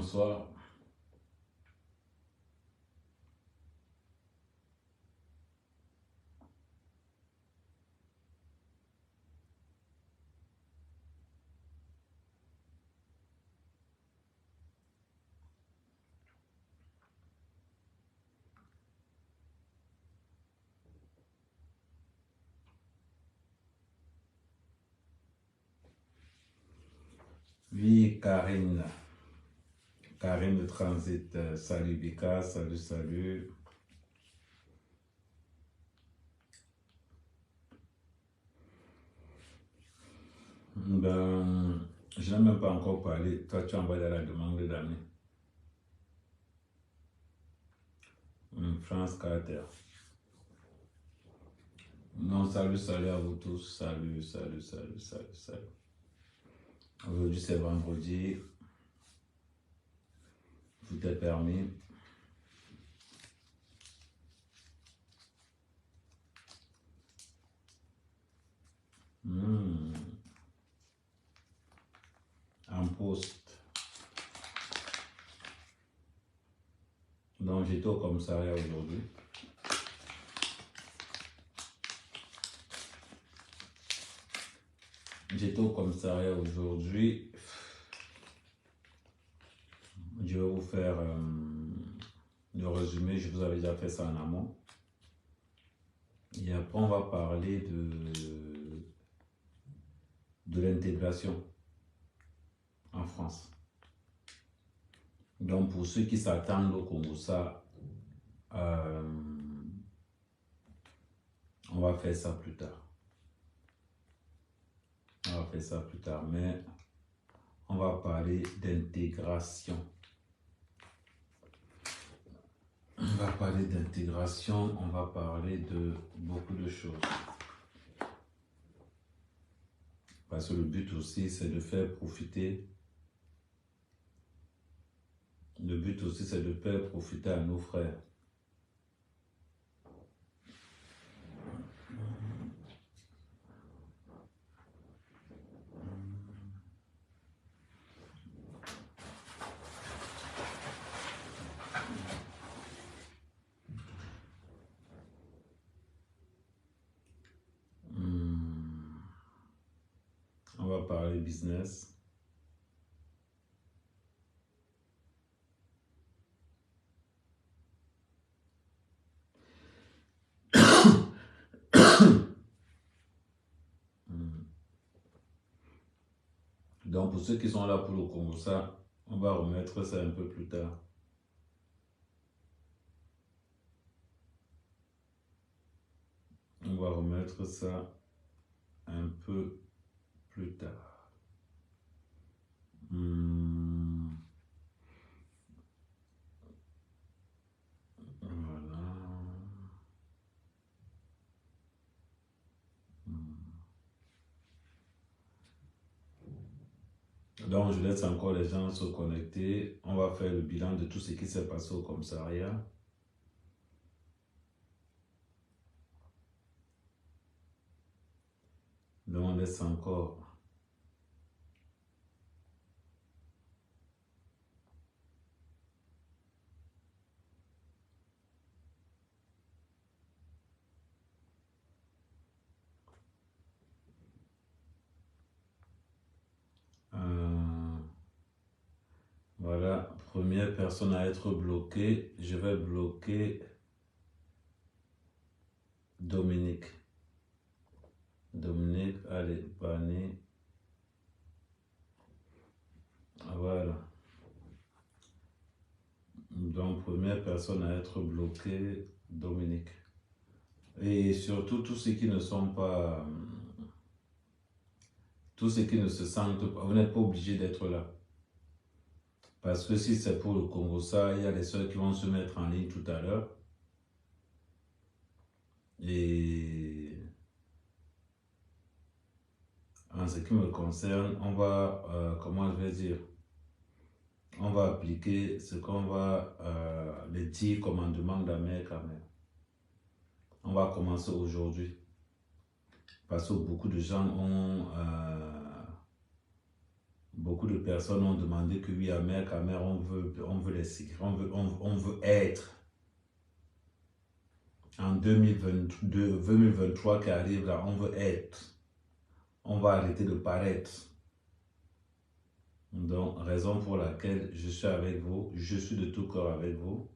bonsoir. Oui, Karine. Karine de Transit. Salut Bika, salut, salut. Je n'ai même pas encore parlé. Toi, tu envoies la demande d'amis. France Carter. Non, salut, salut à vous tous. Salut, salut, salut, salut, salut. Aujourd'hui, c'est vendredi. Tout est permis. En poste. Donc, j'étais au commissariat aujourd'hui. J'étais au commissariat aujourd'hui. Je vais vous faire le résumé. Je vous avais déjà fait ça en amont. Et après, on va parler de l'intégration en France. Donc, pour ceux qui s'attendent au Congo, ça, on va faire ça plus tard. On va faire ça plus tard, mais on va parler d'intégration. On va parler d'intégration, on va parler de beaucoup de choses. Parce que le but aussi, c'est de faire profiter. Le but aussi, c'est de faire profiter à nos frères. On va parler business. Donc, pour ceux qui sont là pour le Congo, ça, on va remettre ça un peu plus tard. On va remettre ça un peu plus tard. Voilà. Donc, je laisse encore les gens se connecter. On va faire le bilan de tout ce qui s'est passé au commissariat. Donc, on laisse encore. Voilà, première personne à être bloquée. Je vais bloquer Dominique. Dominique, allez, banni. Voilà. Donc, première personne à être bloquée, Dominique. Et surtout, tous ceux qui ne sont pas... tous ceux qui ne se sentent pas... Vous n'êtes pas obligés d'être là. Parce que si c'est pour le Congo, ça, il y a les soeurs qui vont se mettre en ligne tout à l'heure. Et en ce qui me concerne, on va, comment je vais dire, on va appliquer ce qu'on va, les 10 commandements de la mère quand même. On va commencer aujourd'hui. Parce que beaucoup de gens ont Beaucoup de personnes ont demandé que oui, Amer, on veut on veut être. En 2023 qui arrive là, on veut être. On va arrêter de paraître. Donc, raison pour laquelle je suis avec vous, je suis de tout cœur avec vous.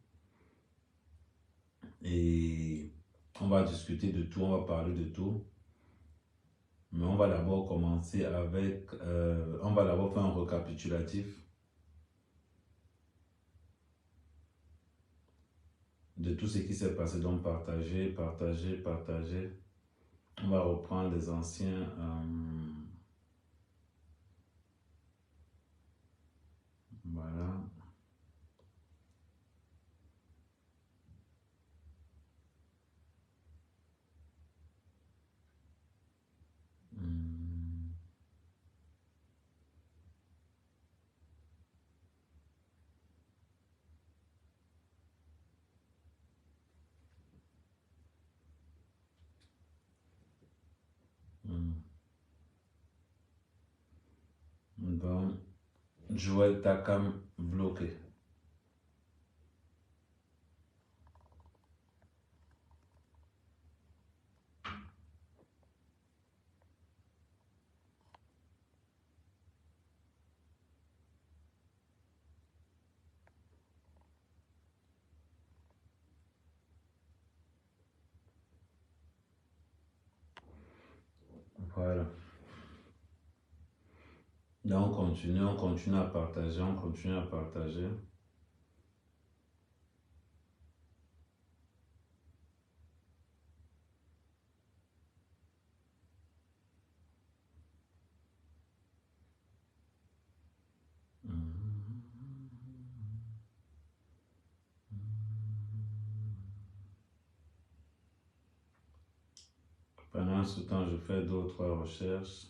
Et on va discuter de tout, on va parler de tout. Mais on va d'abord commencer avec, on va d'abord faire un récapitulatif de tout ce qui s'est passé. Donc, partager. On va reprendre les anciens. Voilà. Hum, hum. Donc, Joël Takam bloqué. Voilà. Donc, on continue à partager, on continue à partager. Pendant ce temps, je fais d'autres recherches.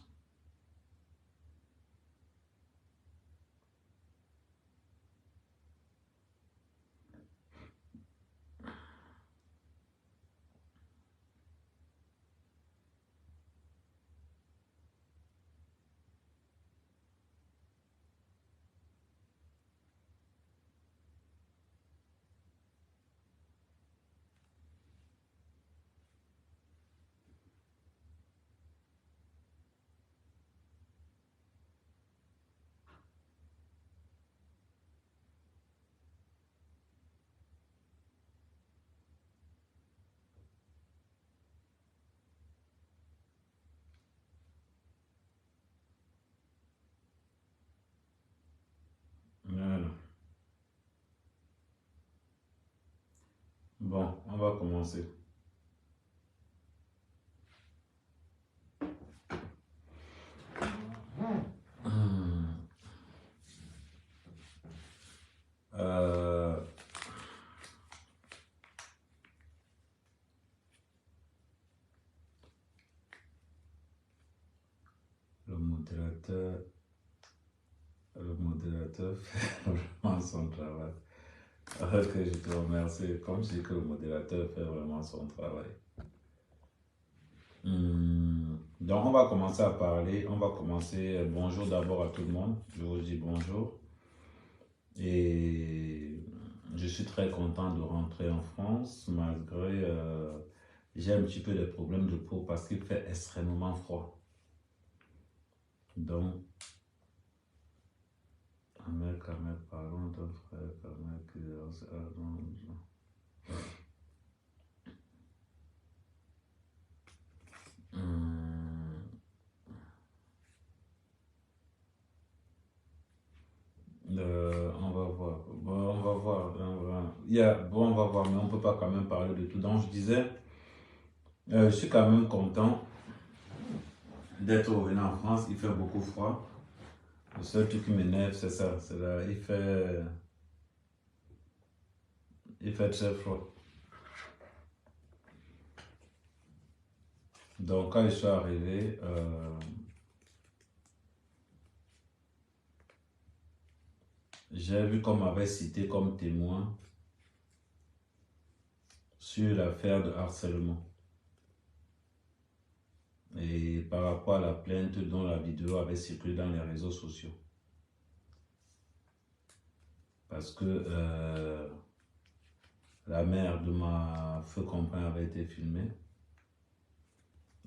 Voilà. Bon, on va commencer. Euh, le modérateur fait vraiment son travail. Ok, je te remercie. Comme je dis que le modérateur fait vraiment son travail. Donc, on va commencer à parler. On va commencer. Bonjour d'abord à tout le monde. Je vous dis bonjour. Et je suis très content de rentrer en France, malgré j'ai un petit peu de problèmes de peau parce qu'il fait extrêmement froid. Donc, parlons d'un frère, qui on va voir. Bon, on va voir. Bon, on va voir, mais on ne peut pas quand même parler de tout. Donc, je disais, je suis quand même content d'être revenu en France. Il fait beaucoup froid. Le seul truc qui m'énerve, c'est ça. C'est là, il fait très froid. Donc, quand je suis arrivé, j'ai vu qu'on m'avait cité comme témoin sur l'affaire de harcèlement. Et par rapport à la plainte dont la vidéo avait circulé dans les réseaux sociaux. parce que la mère de ma feu compagnon avait été filmée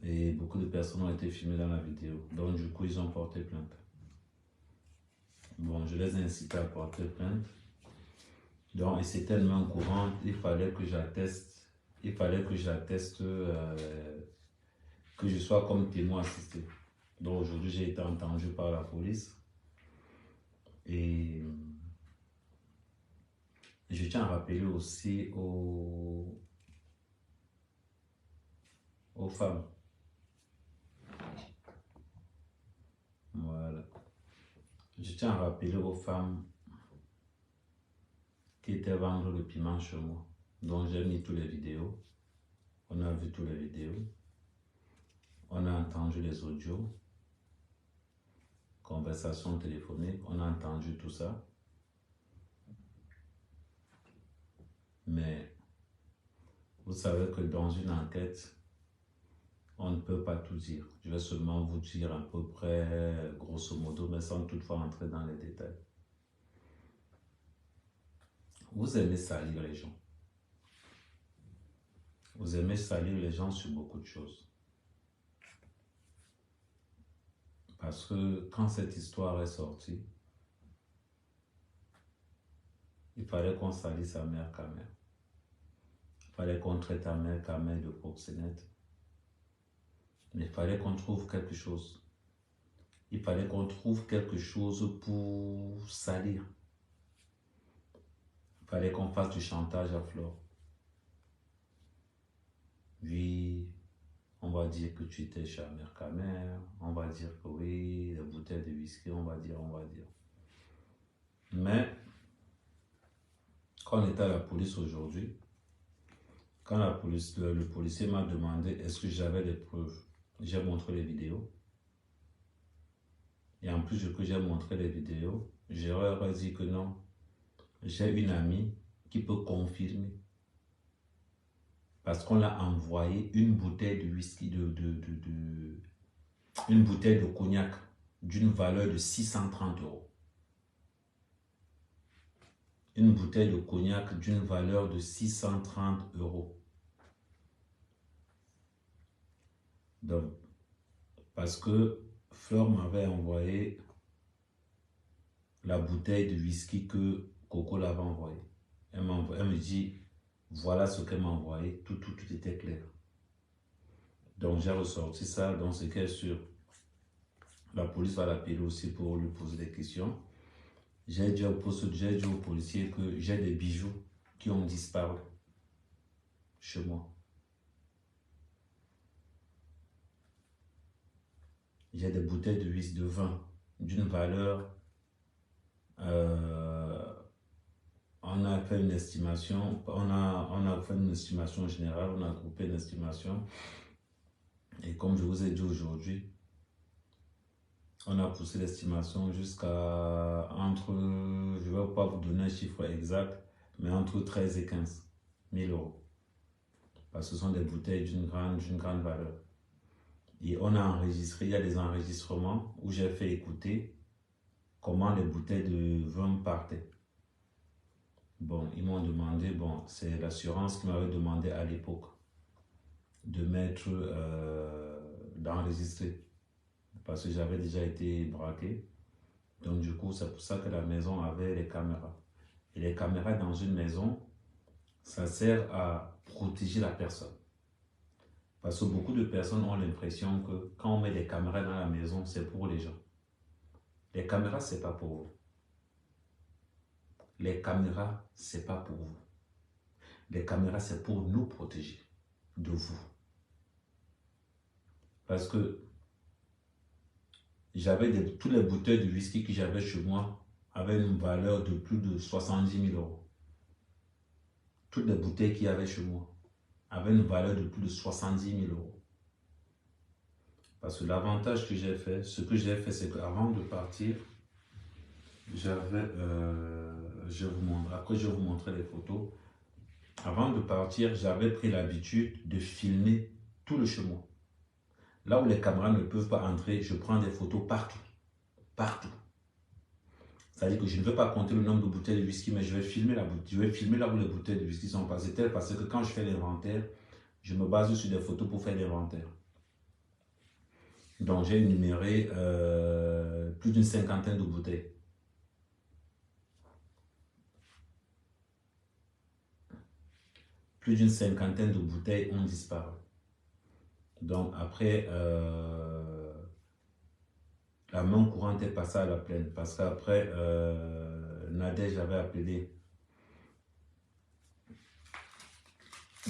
et beaucoup de personnes ont été filmées dans la vidéo. Donc du coup, ils ont porté plainte. Bon, je les ai incités à porter plainte. Donc, et c'est tellement courant, il fallait que j'atteste, que je sois comme témoin assisté. Donc aujourd'hui, j'ai été entendu par la police. Et je tiens à rappeler aussi aux femmes. Voilà. Je tiens à rappeler aux femmes qui étaient vendre le piment chez moi. Donc j'ai mis toutes les vidéos. On a vu toutes les vidéos. On a entendu les audios. Conversations téléphoniques. On a entendu tout ça. Mais vous savez que dans une enquête, on ne peut pas tout dire. Je vais seulement vous dire à peu près, grosso modo, mais sans toutefois entrer dans les détails. Vous aimez salir les gens. Vous aimez salir les gens sur beaucoup de choses. Parce que quand cette histoire est sortie, il fallait qu'on salisse sa mère Kamel. Il fallait qu'on traite ta mère Kamel de proxénète. Mais il fallait qu'on trouve quelque chose. Il fallait qu'on trouve quelque chose pour salir. Il fallait qu'on fasse du chantage à Flore. Oui, on va dire que tu étais chez la mère Kamel. On va dire que oui, les bouteilles de whisky, on va dire. Mais, quand on était à la police aujourd'hui, quand le policier m'a demandé est-ce que j'avais des preuves, j'ai montré les vidéos. Et en plus de que j'ai montré les vidéos, j'aurais dit que non. J'ai une amie qui peut confirmer. Parce qu'on l'a envoyé une bouteille de whisky, une bouteille de cognac d'une valeur de 630 €. Une bouteille de cognac d'une valeur de 630 €. Donc, parce que Fleur m'avait envoyé la bouteille de whisky que Coco l'avait envoyé. Elle me dit, voilà ce qu'elle m'a envoyé, tout était clair. Donc j'ai ressorti ça, donc c'est qu'elle est sûr. La police va l'appeler aussi pour lui poser des questions. J'ai dit au policier que j'ai des bijoux qui ont disparu chez moi. J'ai des bouteilles de whisky de vin d'une valeur. On a fait une estimation, on a fait une estimation générale, on a groupé une estimation. Et comme je vous ai dit aujourd'hui, on a poussé l'estimation jusqu'à entre, je ne vais pas vous donner un chiffre exact, mais entre 13 et 15 000 €. Parce que ce sont des bouteilles d'une grande valeur. Et on a enregistré, il y a des enregistrements où j'ai fait écouter comment les bouteilles de vin partaient. Bon, ils m'ont demandé, bon, c'est l'assurance qui m'avait demandé à l'époque de mettre, d'enregistrer. Parce que j'avais déjà été braqué. Donc du coup, c'est pour ça que la maison avait les caméras. Et les caméras dans une maison, ça sert à protéger la personne. Parce que beaucoup de personnes ont l'impression que quand on met des caméras dans la maison, c'est pour les gens. Les caméras, c'est pas pour vous. Les caméras, c'est pas pour vous. Les caméras, c'est pour nous protéger de vous. Parce que toutes les bouteilles de whisky que j'avais chez moi avaient une valeur de plus de 70 000 €. Toutes les bouteilles qu'il y avait chez moi avaient une valeur de plus de 70 000 €. Parce que l'avantage que j'ai fait, ce que j'ai fait, c'est qu'avant de partir, j'avais, après je vais vous montrer les photos. Avant de partir, j'avais pris l'habitude de filmer tout le chemin. Là où les caméras ne peuvent pas entrer, je prends des photos partout. Partout. C'est-à-dire que je ne veux pas compter le nombre de bouteilles de whisky, mais je vais filmer là où les bouteilles de whisky sont passées. Parce que quand je fais l'inventaire, je me base sur des photos pour faire l'inventaire. Donc, j'ai énuméré plus d'une cinquantaine de bouteilles. Plus d'une cinquantaine de bouteilles ont disparu. Donc, après, la main courante est passée à la plaine. Parce qu'après, Nadège avait appelé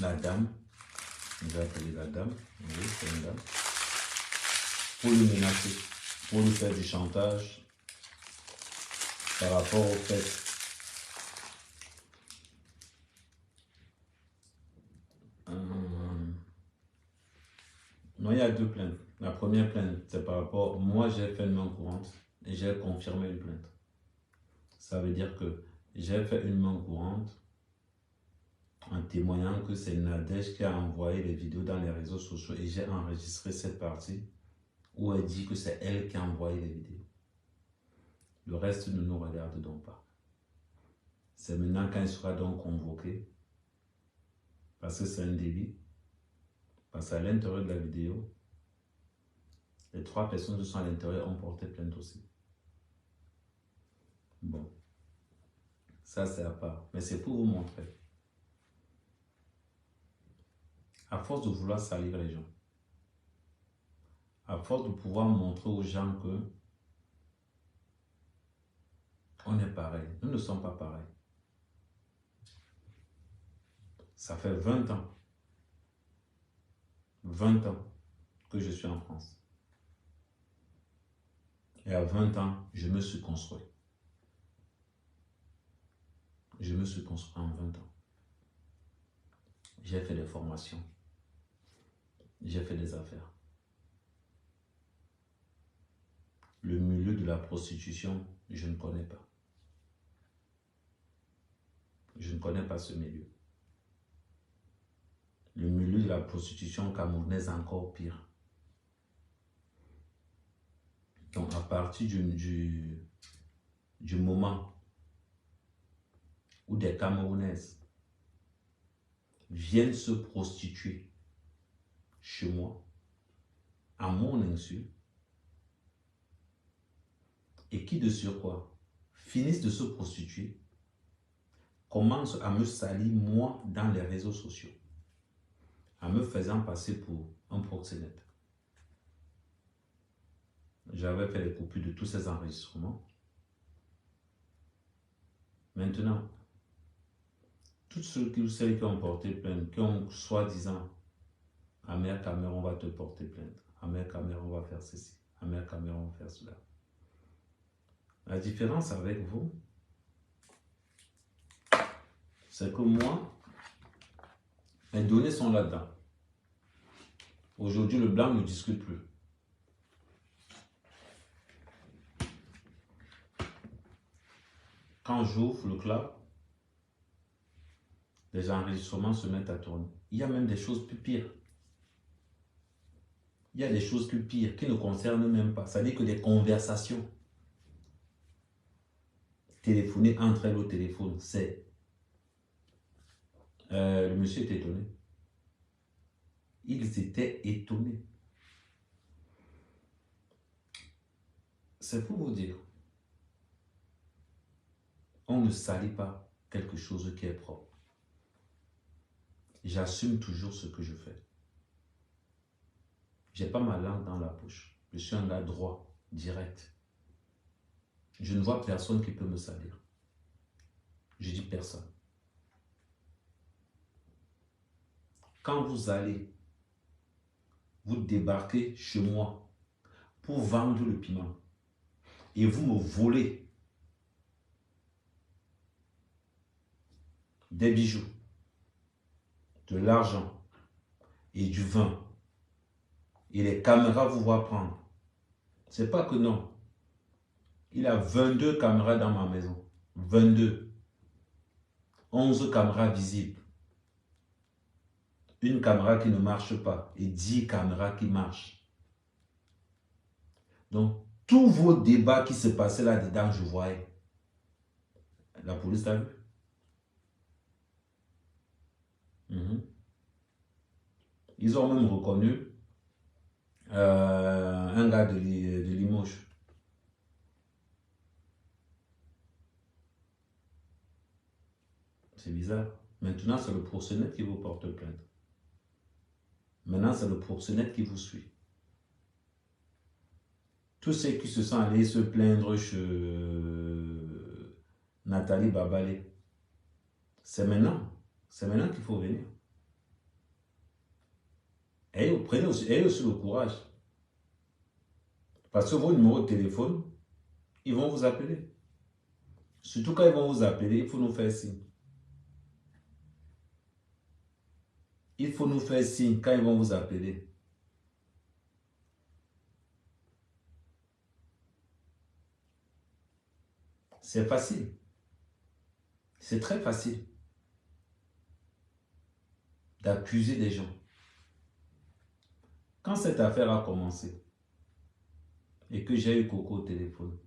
la dame. J'ai appelé la dame. Oui, c'est une dame. Pour lui menacer, pour lui faire du chantage par rapport au fait non, il y a deux plaintes. La première plainte, c'est par rapport, moi j'ai fait une main courante et j'ai confirmé une plainte. Ça veut dire que j'ai fait une main courante en témoignant que c'est Nadège qui a envoyé les vidéos dans les réseaux sociaux et j'ai enregistré cette partie où elle dit que c'est elle qui a envoyé les vidéos. Le reste ne nous regarde donc pas. C'est maintenant quand il sera donc convoqué, parce que c'est un délit, parce qu'à l'intérieur de la vidéo, les 3 personnes qui sont à l'intérieur ont porté plainte aussi. Bon, ça c'est à part, mais c'est pour vous montrer. À force de vouloir salir les gens, à force de pouvoir montrer aux gens que on est pareil, nous ne sommes pas pareils. Ça fait 20 ans que je suis en France. Et à 20 ans, je me suis construit. Je me suis construit en 20 ans. J'ai fait des formations. J'ai fait des affaires. Le milieu de la prostitution, je ne connais pas. Je ne connais pas ce milieu. Le milieu de la prostitution camerounaise est encore pire. Donc à partir du moment où des Camerounaises viennent se prostituer chez moi, à mon insu, et qui de surcroît finissent de se prostituer, commencent à me salir moi dans les réseaux sociaux, en me faisant passer pour un proxénète. J'avais fait les copies de tous ces enregistrements. Maintenant, tous ceux qui ont porté plainte, qui ont soi-disant, Amère Cameron, on va te porter plainte. Amère Cameron, on va faire ceci. Amère Cameron, on va faire cela. La différence avec vous, c'est que moi, les données sont là-dedans. Aujourd'hui, le blanc ne discute plus. Quand j'ouvre le cloud, les enregistrements se mettent à tourner. Il y a même des choses plus pires. Il y a des choses plus pires qui ne concernent même pas. Ça dit que des conversations téléphonées entre elles au téléphone, c'est... le monsieur était étonné. Ils étaient étonnés. C'est pour vous dire, on ne salit pas quelque chose qui est propre. J'assume toujours ce que je fais. Je n'ai pas ma langue dans la poche. Je suis un gars droit, direct. Je ne vois personne qui peut me salir. Je dis personne. Quand vous allez vous débarquer chez moi pour vendre le piment et vous me volez des bijoux, de l'argent et du vin, et les caméras vous voient prendre, c'est pas que non. Il y a 22 caméras dans ma maison. 22. 11 caméras visibles. Une caméra qui ne marche pas et 10 caméras qui marchent. Donc, tous vos débats qui se passaient là-dedans, je voyais. La police t'a vu. Mhm. Ils ont même reconnu un gars de Limoges. C'est bizarre. Maintenant, c'est le proxénète qui vous porte plainte. Maintenant, c'est le proxénète qui vous suit. Tous ceux qui se sont allés se plaindre chez Nathalie Babalé, c'est maintenant. C'est maintenant qu'il faut venir. Et ayez aussi le courage. Parce que vos numéros de téléphone, ils vont vous appeler. Surtout quand ils vont vous appeler, il faut nous faire signe. Il faut nous faire signe quand ils vont vous appeler. C'est facile. C'est très facile d'accuser des gens. Quand cette affaire a commencé et que j'ai eu Coco au téléphone,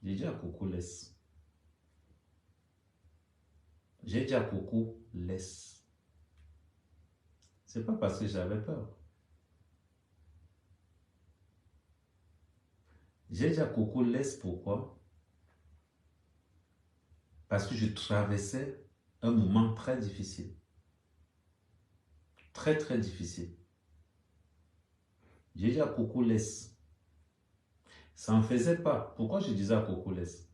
j'ai dit à Coco, laisse. J'ai dit à Coco, laisse. C'est pas parce que j'avais peur. J'ai dit à Coco, laisse, pourquoi? Parce que je traversais un moment très difficile. Très, très difficile. J'ai dit à Coco, laisse. Ça ne faisait pas. Pourquoi je disais à Coco, laisse?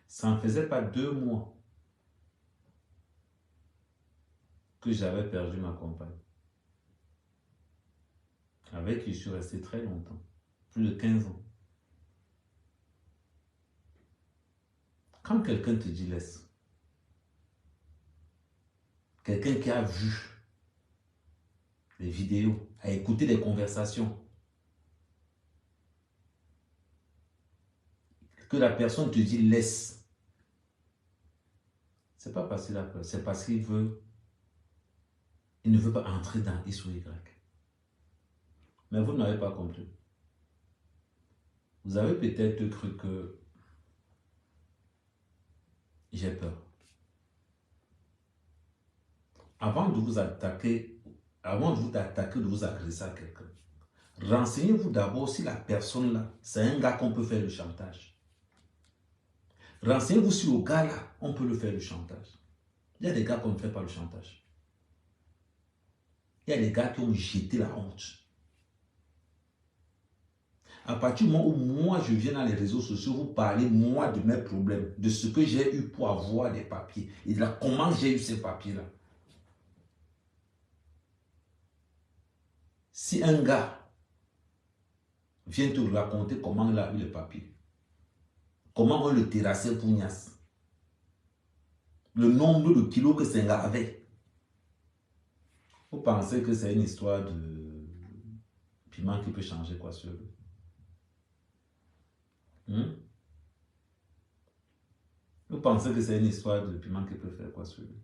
Ça ne faisait pas 2 mois que j'avais perdu ma compagne. Avec qui je suis resté très longtemps. Plus de 15 ans. Quand quelqu'un te dit laisse, quelqu'un qui a vu des vidéos, a écouté des conversations, que la personne te dit laisse, c'est pas parce qu'il a peur, c'est parce qu'il ne veut pas entrer dans X ou Y. Mais vous n'avez pas compris. Vous avez peut-être cru que j'ai peur. Avant de vous attaquer, de vous agresser à quelqu'un, renseignez-vous d'abord si la personne là, c'est un gars qu'on peut faire le chantage. Renseignez-vous si au gars là, on peut le faire le chantage. Il y a des gars qu'on ne fait pas le chantage. Il y a des gars qui ont jeté la honte. À partir du moment où moi je viens dans les réseaux sociaux, vous parlez moi de mes problèmes, de ce que j'ai eu pour avoir des papiers et de comment j'ai eu ces papiers-là. Si un gars vient te raconter comment il a eu les papiers, comment on le terrassait pour Nias, le nombre de kilos que c'est un gars avait, vous pensez que c'est une histoire de piment qui peut changer quoi sur lui? Vous pensez que c'est une histoire de piment qui peut faire quoi sur lui?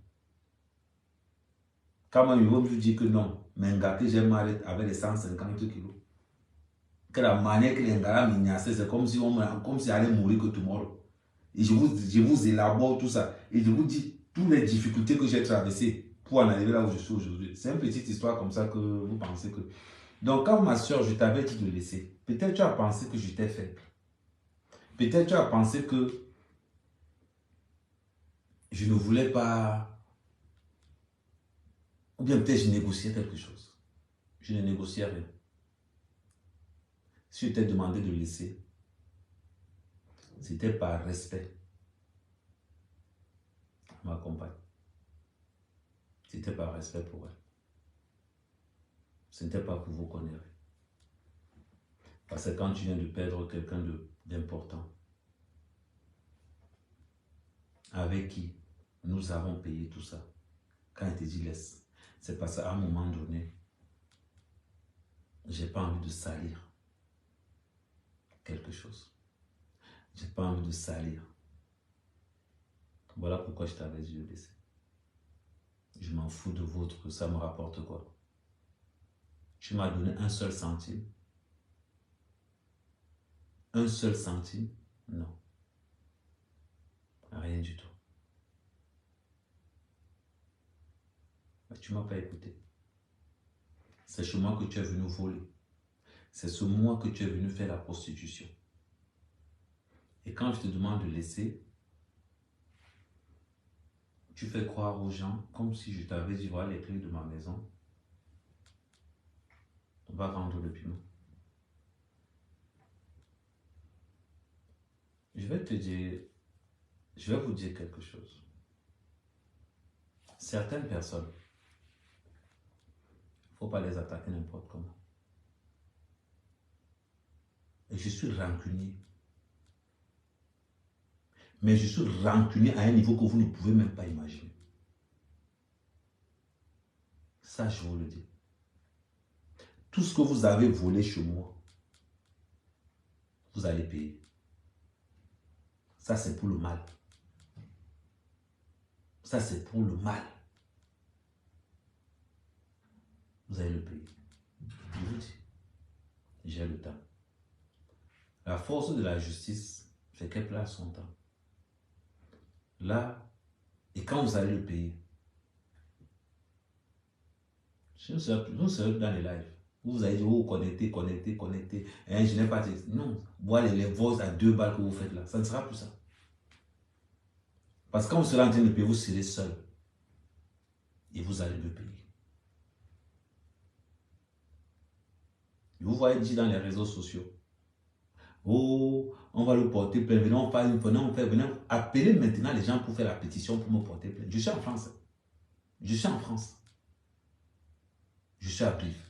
Quand moi, je vous dis que non, mais un gars que j'ai mal avec les 150 kilos, que la manière que les gars m'ignaçaient, c'est comme si il allait mourir que tomorrow. Et je vous élabore tout ça. Et je vous dis toutes les difficultés que j'ai traversées pour en arriver là où je suis aujourd'hui. C'est une petite histoire comme ça que vous pensez que... Donc, quand ma soeur, je t'avais dit de laisser, peut-être tu as pensé que j'étais faible. Peut-être tu as pensé que je ne voulais pas... Ou bien peut-être je négociais quelque chose. Je ne négociais rien. Si je t'ai demandé de laisser, c'était par respect à ma compagne. C'était par respect pour elle. Ce n'était pas pour vous connaître. Parce que quand tu viens de perdre quelqu'un d'important, avec qui nous avons payé tout ça, quand il te dit laisse, c'est parce qu'à un moment donné, j'ai pas envie de salir quelque chose. J'ai pas envie de salir. Voilà pourquoi je t'avais dit de laisser. Je m'en fous de votre, ça me rapporte quoi? Tu m'as donné un seul centime. Un seul centime? Non. Rien du tout. Mais tu ne m'as pas écouté. C'est chez moi que tu es venu voler. C'est ce moi que tu es venu faire la prostitution. Et quand je te demande de laisser, tu fais croire aux gens comme si je t'avais dit, voilà les clés de ma maison. On va vendre le piment. Je vais vous dire quelque chose. Certaines personnes, il ne faut pas les attaquer n'importe comment. Et je suis rancunier. Mais je suis rancunier à un niveau que vous ne pouvez même pas imaginer. Ça, je vous le dis. Tout ce que vous avez volé chez moi, vous allez payer. Ça, c'est pour le mal. Ça, c'est pour le mal. Vous allez le payer. Je vous dis, j'ai le temps. La force de la justice, c'est qu'elle place son temps. Là, et quand vous allez le payer, nous serons dans les lives. Vous allez dire, oh, connectez. Hein, je n'ai pas dit. Non, voilà les vols à 2 balles que vous faites là. Ça ne sera plus ça. Parce que quand vous serez en train de payer, vous serez seul. Et vous allez le payer. Vous voyez dire dans les réseaux sociaux. Oh, on va le porter plainte. Venez, appelez maintenant les gens pour faire la pétition pour me porter plainte. Je suis en France. Je suis à Brive.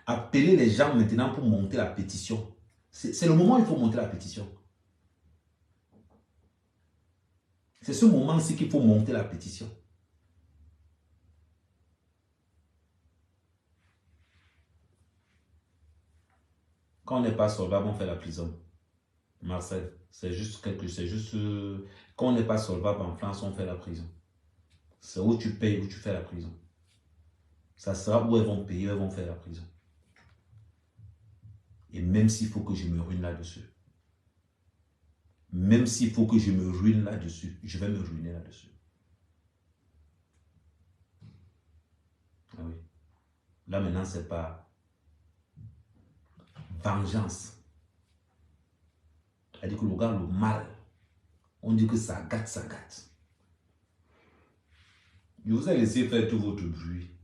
Appelez les gens maintenant pour monter la pétition. C'est le moment où il faut monter la pétition. C'est ce moment-ci qu'il faut monter la pétition. Quand on n'est pas solvable, on fait la prison. Marcel, c'est juste quand on n'est pas solvable en France, on fait la prison. C'est où tu payes, où tu fais la prison. Ça sera où elles vont payer, elles vont faire la prison. Et même s'il faut que je me ruine là-dessus. Même s'il faut que je me ruine là-dessus, je vais me ruiner là-dessus. Ah oui. Là maintenant, c'est pas vengeance. Elle dit que le gars, le mal, on dit que ça gâte. Je vous ai laissé faire tout votre bruit.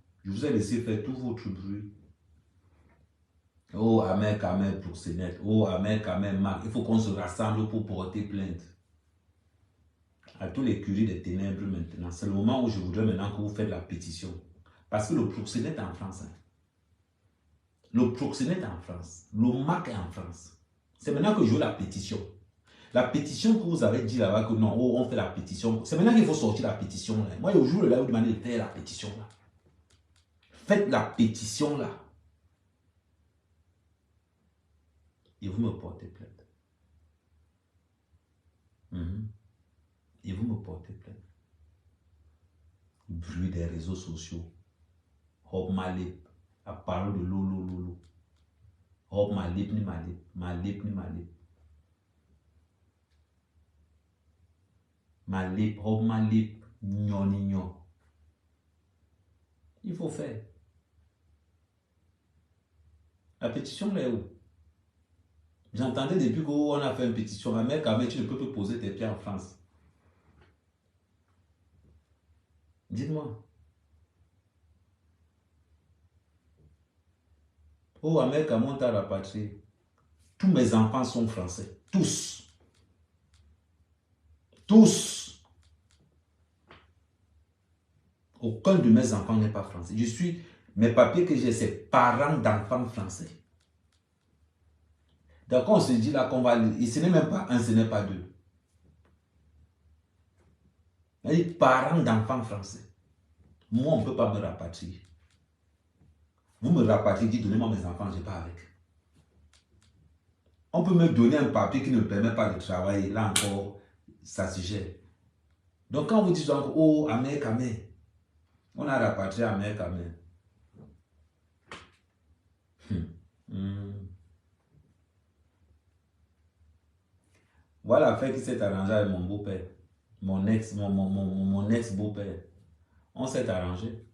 Oh, Amen, proxénète. Oh, Amen, Marc. Il faut qu'on se rassemble pour porter plainte. À tous les curés des ténèbres maintenant. C'est le moment où je voudrais maintenant que vous faites la pétition. Parce que le proxénète est en France. Hein. Le proxénète est en France. Le MAC est en France. C'est maintenant que je veux la pétition. La pétition que vous avez dit là-bas que non, oh, on fait la pétition. C'est maintenant qu'il faut sortir la pétition. Là. Moi, au jour là, vous demandez de faire la pétition là. Faites la pétition là. Et vous me portez plainte. Et vous me portez plainte. Bruit des réseaux sociaux. Hop ma lip. À parler de lolo. Hop ma lip ni ma lip. Ma lip. Ma lip, hop ma lip. Nyon. Il faut faire. La pétition là est où? J'entendais depuis qu'on a fait une pétition. Ma mère, quand même, tu ne peux plus poser tes pieds en France. Dites-moi. Oh, Amérique, mon t'a rapatrié. Tous mes enfants sont français. Tous. Aucun de mes enfants n'est pas français. Mes papiers que j'ai, c'est parents d'enfants français. Donc, on se dit là qu'on va... Et ce n'est même pas un, ce n'est pas deux. Il dit parents d'enfants français. Moi, on ne peut pas me rapatrier. Vous me rapatriez, dites, donnez-moi mes enfants, je n'ai pas avec. On peut me donner un papier qui ne me permet pas de travailler. Là encore, ça se gère. Donc, quand vous dites, oh, Amérique, on a rapatrié Amérique, Voilà l'affaire qui s'est arrangée avec mon beau-père. mon ex-beau-père. On s'est arrangé.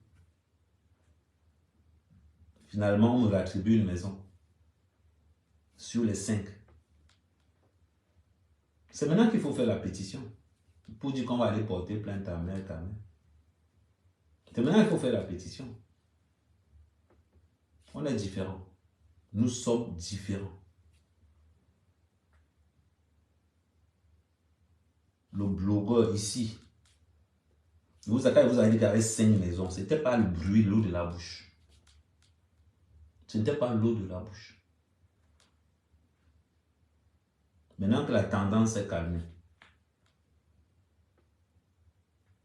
Finalement, on me réattribue une maison. Sur les 5. C'est maintenant qu'il faut faire la pétition. Pour dire qu'on va aller porter plainte à mère, ta mère. C'est maintenant qu'il faut faire la pétition. On est différents. Nous sommes différents. Le blogueur ici, vous avez dit qu'il y avait 5 maisons. Ce n'était pas le bruit, l'eau de la bouche. Ce n'était pas l'eau de la bouche. Maintenant que la tendance est calmée,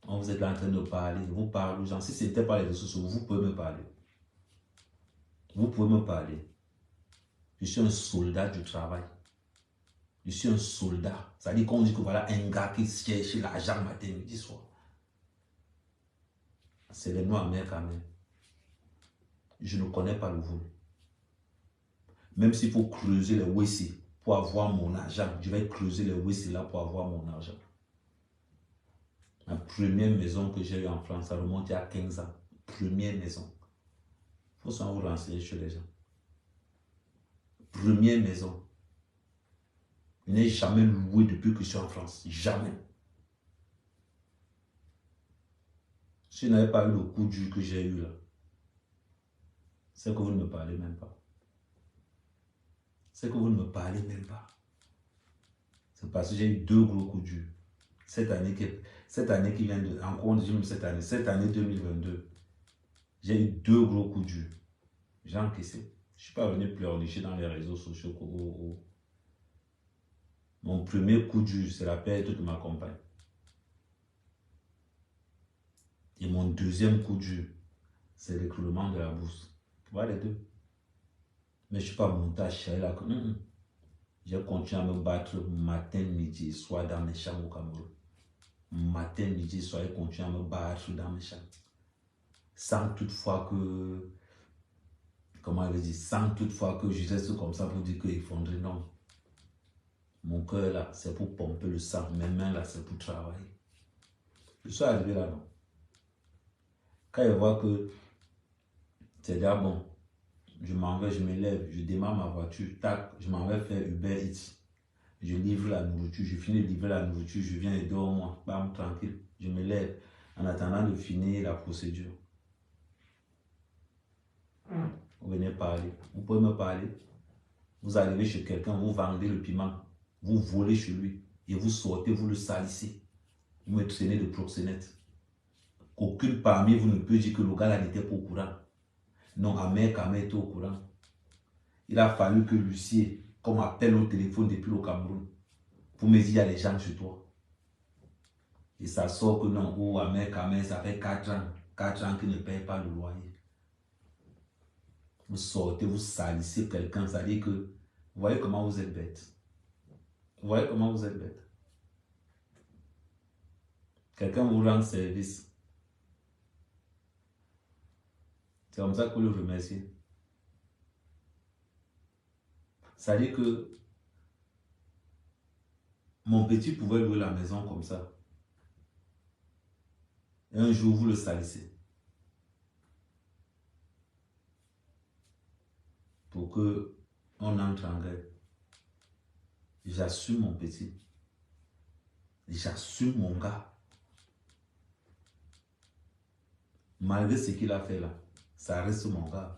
vous êtes là en train de parler, vous parlez aux gens. Si ce n'était pas les réseaux sociaux, vous pouvez me parler. Vous pouvez me parler. Je suis un soldat du travail. Je suis un soldat. Ça dit qu'on dit que voilà un gars qui cherche l'argent matin, midi, soir. C'est les noirs amers quand même. Je ne connais pas le vol. Même s'il faut creuser les WC pour avoir mon argent, je vais creuser les WC là pour avoir mon argent. La première maison que j'ai eue en France, ça remonte à 15 ans. Première maison. Il faut s'en vous renseigner chez les gens. Première maison. Je n'ai jamais loué depuis que je suis en France. Jamais. Si je n'avais pas eu le coup dur que j'ai eu là, c'est que vous ne me parlez même pas. C'est que vous ne me parlez même pas. C'est parce que j'ai eu 2 gros coups durs. Cette année qui vient de... Encore cette année 2022, j'ai eu 2 gros coups durs. J'ai encaissé. Je ne suis pas venu pleurnicher dans les réseaux sociaux. Mon premier coup dur, c'est la perte de ma compagne. Et mon deuxième coup dur, c'est l'écroulement de la bourse. Tu vois les deux. Mais je ne suis pas monté à chialer là. J'ai continué à me battre matin, midi et soir dans mes champs au Cameroun. Matin, midi et soir, j'ai continué à me battre dans mes champs. Sans toutefois que... Comment elle dit? Sans toutefois que je reste comme ça pour dire qu'il faudrait non. Mon cœur là, c'est pour pomper le sang. Mes mains là, c'est pour travailler. Je suis arrivé là, non. Quand je vois que c'est déjà bon, je m'en vais, je me lève, je démarre ma voiture, tac, je m'en vais faire Uber Eats. Je livre la nourriture, je finis de livrer la nourriture, je viens et dors moi, bam, tranquille. Je me lève en attendant de finir la procédure. Vous venez parler, vous pouvez me parler. Vous arrivez chez quelqu'un, vous vendez le piment, vous volez chez lui et vous sortez, vous le salissez. Vous me traînez de proxénète. Qu'aucune parmi vous ne peut dire que le gars là n'était pas au courant. Non, Ahmed Kamé était au courant. Il a fallu que Lucie, qu'on m'appelle au téléphone depuis le Cameroun, pour me dire il y a des gens chez toi. Et ça sort que non, oh, Ahmed Kamé, ça fait 4 ans qu'il ne paye pas le loyer. Vous sortez, vous salissez quelqu'un, ça dit que, vous voyez comment vous êtes bête. Vous voyez comment vous êtes bête. Quelqu'un vous rend service. C'est comme ça que vous le remerciez. Ça dit que mon petit pouvait louer la maison comme ça. Et un jour, vous le salissez. Pour que on entre en guerre. J'assume mon petit. J'assume mon gars. Malgré ce qu'il a fait là, ça reste mon gars.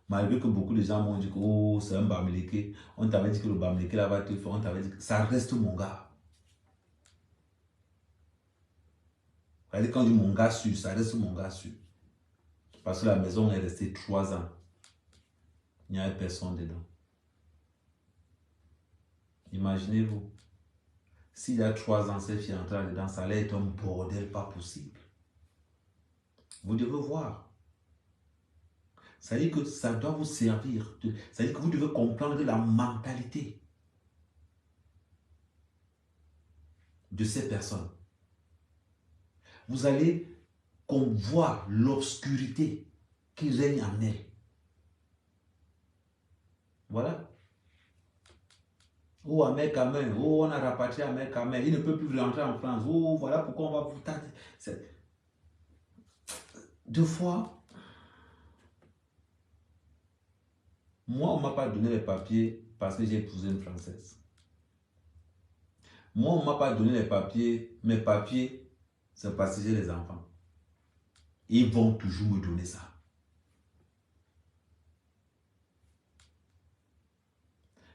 Malgré que beaucoup de gens m'ont dit que oh, c'est un Bamileke. On t'avait dit que le Bamileke là va te faire. On t'avait dit que ça reste mon gars. Quand je dis mon gars sûr, ça reste mon gars sûr. Parce que la maison est restée 3 ans. Il n'y avait personne dedans. Imaginez-vous. S'il y a 3 ans, cette fille entrée dedans, ça allait être un bordel pas possible. Vous devez voir. Ça veut dire que ça doit vous servir. Ça veut dire que vous devez comprendre la mentalité de ces personnes. Vous allez voir l'obscurité qui règne en elles. Voilà. Oh, Ahmed Kamen, oh, on a rapatrié Ahmed Kamen, il ne peut plus rentrer en France. Oh, voilà pourquoi on va vous tâter. Deux fois, moi, on ne m'a pas donné les papiers parce que j'ai épousé une Française. Moi, on ne m'a pas donné les papiers, mes papiers, c'est parce que j'ai les enfants. Ils vont toujours me donner ça.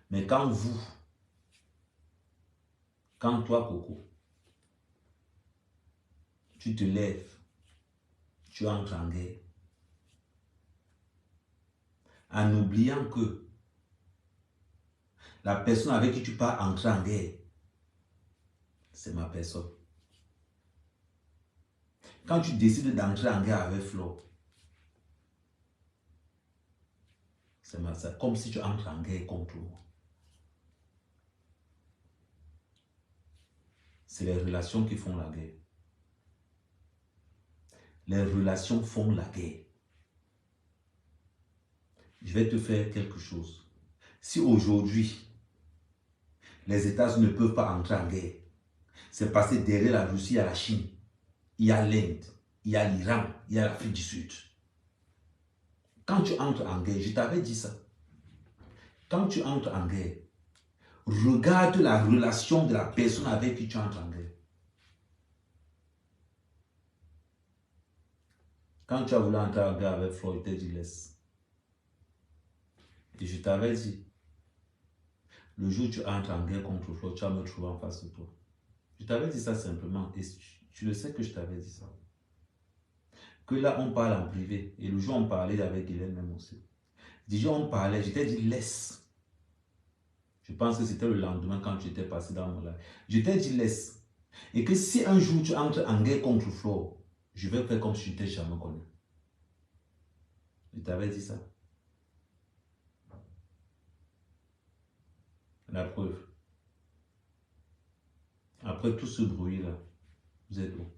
Mais quand toi, Coco, tu te lèves, tu entres en guerre, en oubliant que la personne avec qui tu pars entrer en guerre, c'est ma personne. Quand tu décides d'entrer en guerre avec Flo, c'est comme si tu entres en guerre contre moi. C'est les relations qui font la guerre. Les relations font la guerre. Je vais te faire quelque chose. Si aujourd'hui, les États-Unis ne peuvent pas entrer en guerre, c'est parce que derrière la Russie, il y a la Chine, il y a l'Inde, il y a l'Iran, il y a l'Afrique du Sud. Quand tu entres en guerre, je t'avais dit ça. Quand tu entres en guerre, regarde la relation de la personne avec qui tu entres en guerre. Quand tu as voulu entrer en guerre avec Floyd, il t'a dit laisse. Et je t'avais dit, le jour où tu entres en guerre contre Floyd, tu vas me trouver en face de toi. Je t'avais dit ça simplement. Et tu le sais que je t'avais dit ça. Que là, on parle en privé. Et le jour où on parlait avec Guylaine même aussi. Déjà, on parlait, je t'ai dit laisse. Je pense que c'était le lendemain quand tu étais passé dans mon live. Je t'ai dit laisse. Et que si un jour tu entres en guerre contre Flo, je vais faire comme si je t'ai jamais connu. Je t'avais dit ça. La preuve. Après tout ce bruit-là, vous êtes où?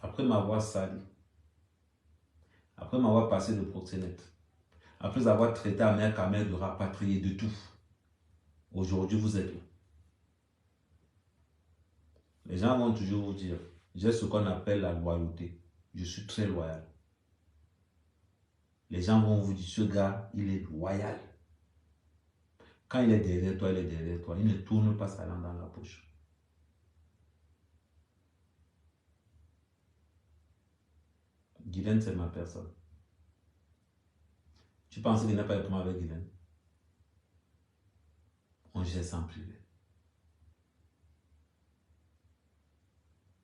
Après m'avoir sali, après m'avoir passé de proxénète, après avoir traité à mère Kamel de rapatrier de tout, aujourd'hui vous êtes où? Les gens vont toujours vous dire, j'ai ce qu'on appelle la loyauté. Je suis très loyal. Les gens vont vous dire, ce gars, il est loyal. Quand il est derrière toi, il est derrière toi. Il ne tourne pas sa langue dans la poche. Guylaine, c'est ma personne. Tu penses qu'il n'a pas de problème avec Guylaine? On gère ça en privé.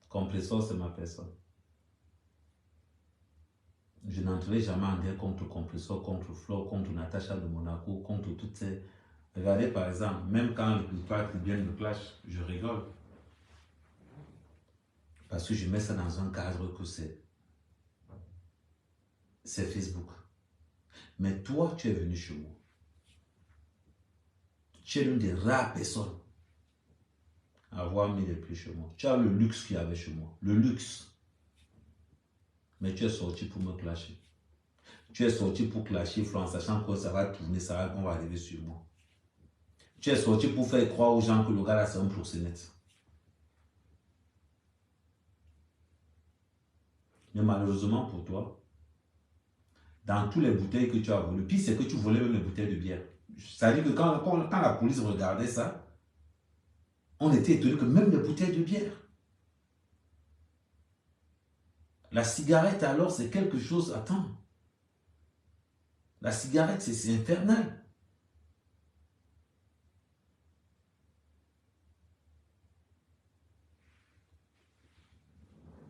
Compressor, c'est ma personne. Je n'entrerai jamais en guerre contre Compressor, contre Flo, contre Natacha de Monaco, contre toutes ces... Regardez par exemple, même quand les plupart qui viennent me clash, je rigole. Parce que je mets ça dans un cadre que c'est Facebook. Mais toi, tu es venu chez moi. Tu es l'une des rares personnes à avoir mis les pieds chez moi. Tu as le luxe qu'il y avait chez moi. Le luxe. Mais tu es sorti pour me clasher. Tu es sorti pour clasher Flo, sachant que ça va tourner, on va arriver sur moi. Tu es sorti pour faire croire aux gens que le gars là c'est un proxénète. Mais malheureusement pour toi, dans toutes les bouteilles que tu as volées, puis c'est que tu volais même les bouteilles de bière. Ça veut dire que quand la police regardait ça, on était étonné que même les bouteilles de bière. La cigarette alors c'est quelque chose, attends. La cigarette c'est infernal.